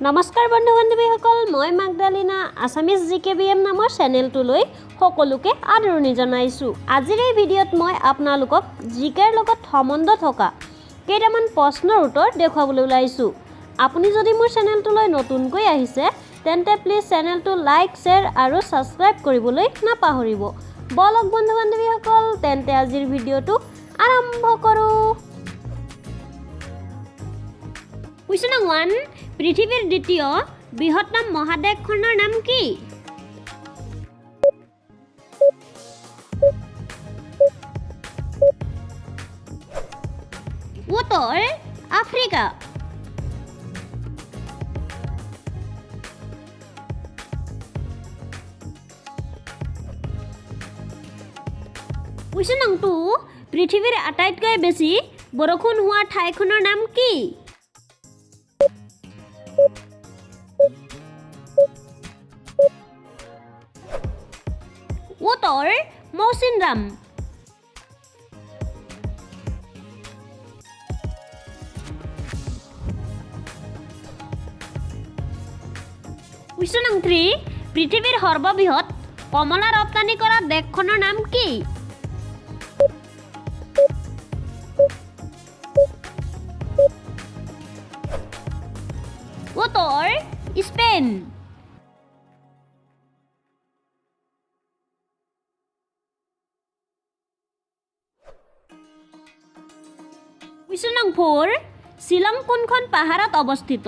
নমস্কাৰ বন্ধু বান্ধৱীসকল, মই মাগদালিনা আছামিজ জিকেবিএম নামৰ চেনেলটোলৈ সকলোকে আদৰণি জনাইছোঁ। আজিৰ এই ভিডিঅ'ত মই আপোনালোকক জিকেৰ লগত সম্বন্ধ থকা কেইটামান প্ৰশ্নৰ উত্তৰ দেখুৱাবলৈ ওলাইছোঁ। আপুনি যদি মোৰ চেনেলটোলৈ নতুনকৈ আহিছে তেন্তে প্লিজ চেনেলটো লাইক, শ্বেয়াৰ আৰু ছাবস্ক্ৰাইব কৰিবলৈ নাপাহৰিব। বলক বন্ধু বান্ধৱীসকল, তেন্তে আজিৰ ভিডিঅ'টো আৰম্ভ কৰোঁ। কুৱেশ্যন নম্বৰ 1, পৃথিৱীৰ দ্বিতীয় বৃহত্তম মহাদেশখনৰ নাম কি? উত্তৰ আফ্ৰিকা। কুৱেশ্যন নম্বৰ 2, পৃথিৱীৰ আটাইতকৈ বেছি বৰষুণ হোৱা ঠাইখনৰ নাম কি? উত্তৰ মৌচিনৰাম। কুৱেশ্যন নম্বৰ 3, পৃথিৱীৰ সৰ্ববৃহৎ কমলা ৰপ্তানি কৰা দেশখনৰ নাম কি? উত্তৰ স্পেইন। কুৱেশ্যন নম্বৰ 4, শ্বিলং কোনখন পাহাৰত অৱস্থিত?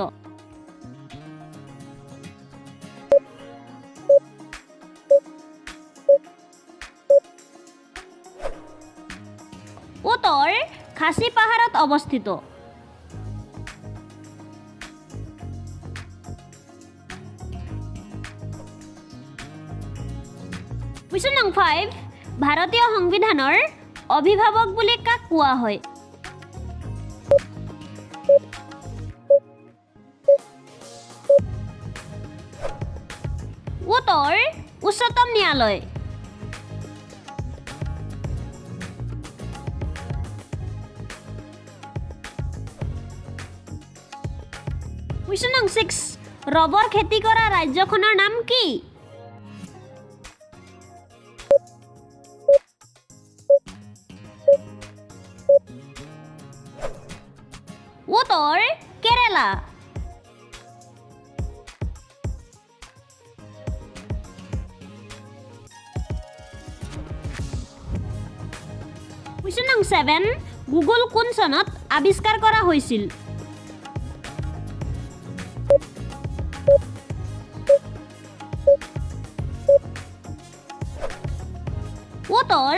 উত্তৰ খাচী পাহাৰত অৱস্থিত। কুৱেশ্যন নম্বৰ 5, ভাৰতীয় সংবিধানৰ অভিভাৱক বুলি কাক কোৱা হয়? উত্তৰ উচ্চতম ন্যায়ালয়। কুৱেশ্যন নম্বৰ 6, ৰবৰ খেতি কৰা ৰাজ্যখনৰ নাম কি? উত্তৰ কেৰেলা। কুৱেশ্যন নম্বৰ 7, গুগল কোন চনত আৱিষ্কাৰ কৰা হৈছিল? উত্তৰ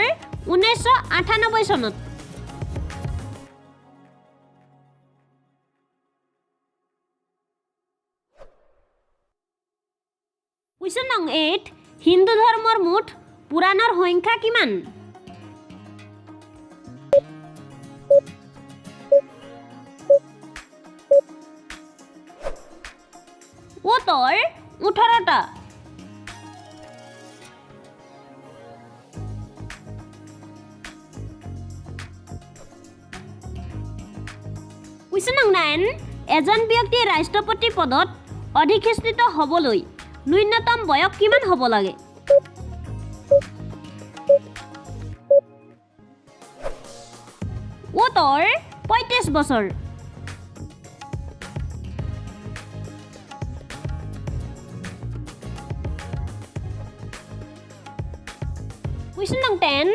1998 চনত। কুৱেশ্যন নম্বৰ 8, হিন্দু ধৰ্মৰ মুঠ পুৰাণৰ সংখ্যা কিমান? উত্তৰ 18টা। কুৱেশ্যন নম্বৰ 9, এজন ব্যক্তি ৰাষ্ট্ৰপতি পদত অধিষ্ঠিত হ'বলৈ ন্যূনতম বয়স কিমান হ'ব লাগে? উত্তৰ 35 বছৰ। কুৱেশ্যন নম্বৰ 10,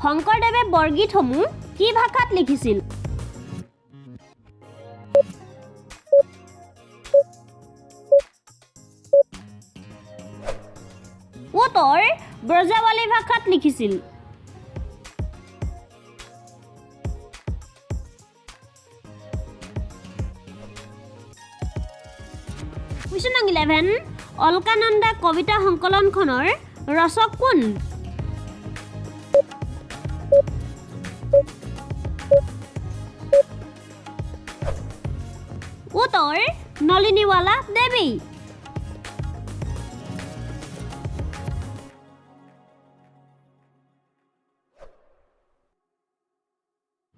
শংকৰদেৱে বৰগীতসমূহ কি ভাষাত লিখিছিল? উত্তৰ ব্ৰজাৱলী ভাষাত লিখিছিল। কুৱেশ্যন নম্বৰ 11, অলকানন্দা কবিতা সংকলনখনৰ ৰচক কোন? উত্তৰ নলিনীৱালা দেৱী।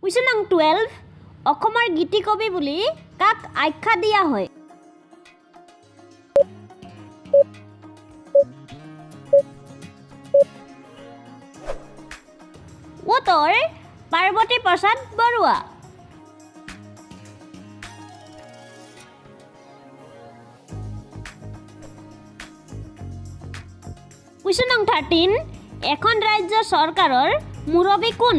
কুৱেশ্যন নম্বৰ 12, অসমৰ গীতি কবি বুলি কাক আখ্যা দিয়া হয়? উত্তৰ পাৰ্বতী প্ৰসাদ বৰুৱা। কুৱেশ্যন নং 13 এখন ৰাজ্য চৰকাৰৰ মুৰব্বী কোন?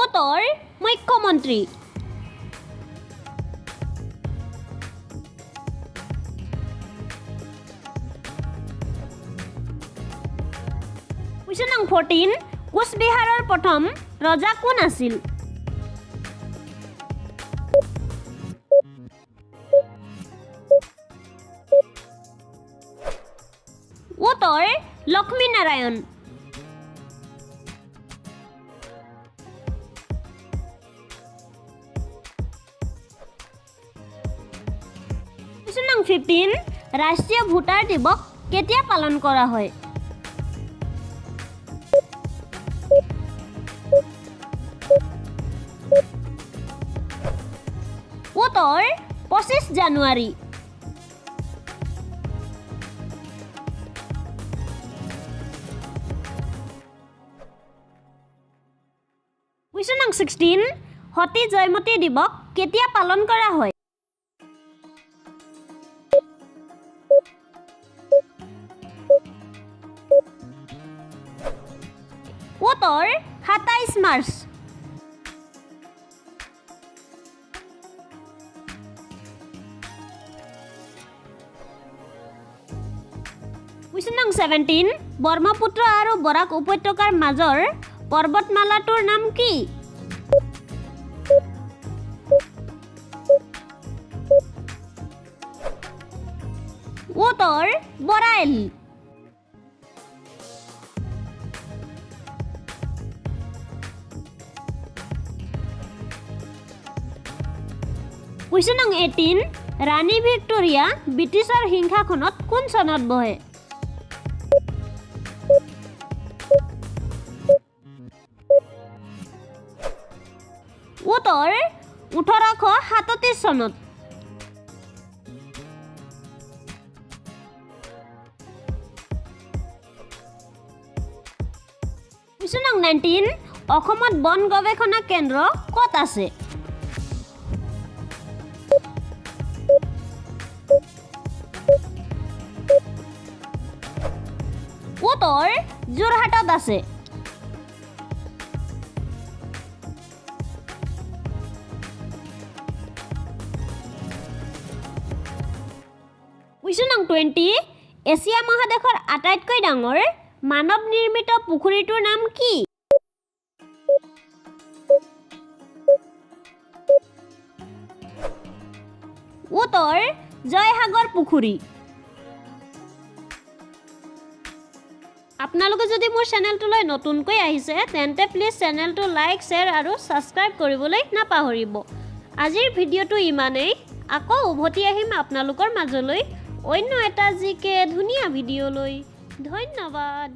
উত্তৰ মুখ্যমন্ত্ৰী। কুৱেশ্যন নং 14 কোচবিহাৰৰ প্ৰথম ৰজা কোন আছিল? উত্তৰ লক্ষ্মীনাৰায়ণ। কুৱেশ্যন নং 15 ৰাষ্ট্ৰীয় ভোটাৰ দিৱস কেতিয়া পালন কৰা হয়? উত্তৰ 25 জানুৱাৰী। কুৱেশ্যন নং 16 সতী জয়মতী দিৱস কেতিয়া পালন কৰা হয়? উত্তৰ 27 মাৰ্চ। কুৱেশ্যন নং 17 ব্ৰহ্মপুত্ৰ আৰু বৰাক উপত্যকাৰ মাজৰ পৰ্বতমালাটোৰ নাম কি? উত্তৰ বৰাইল। কুৱেশ্যন নং 18 ৰাণী ভিক্টোৰিয়া ব্ৰিটিছৰ সিংহাসনত কোন চনত বহে? উত্তৰ 1837 চনত। কুৱেশ্যন নং 19 অসমত বন গৱেষণা কেন্দ্ৰ ক'ত আছে? উত্তৰ যোৰহাটত আছে। কুৱেশ্যন নং 20 এছিয়া মহাদেশৰ আটাইতকৈ ডাঙৰ মানৱ নিৰ্মিত পুখুৰীটোৰ নাম কি? উত্তৰ জয়সাগৰ পুখুৰী। আপোনালোকে যদি মোৰ চেনেলটোলৈ নতুনকৈ আহিছে তেন্তে প্লিজ চেনেলটো লাইক শ্বেয়াৰ আৰু ছাবস্ক্ৰাইব কৰিবলৈ নাপাহৰিব। আজিৰ ভিডিঅ'টো ইমানেই। আকৌ উভতি আহিম আপোনালোকৰ মাজলৈ অন্য এটা জিকে ধুনীয়া ভিডিঅ' লৈ। ধন্যবাদ।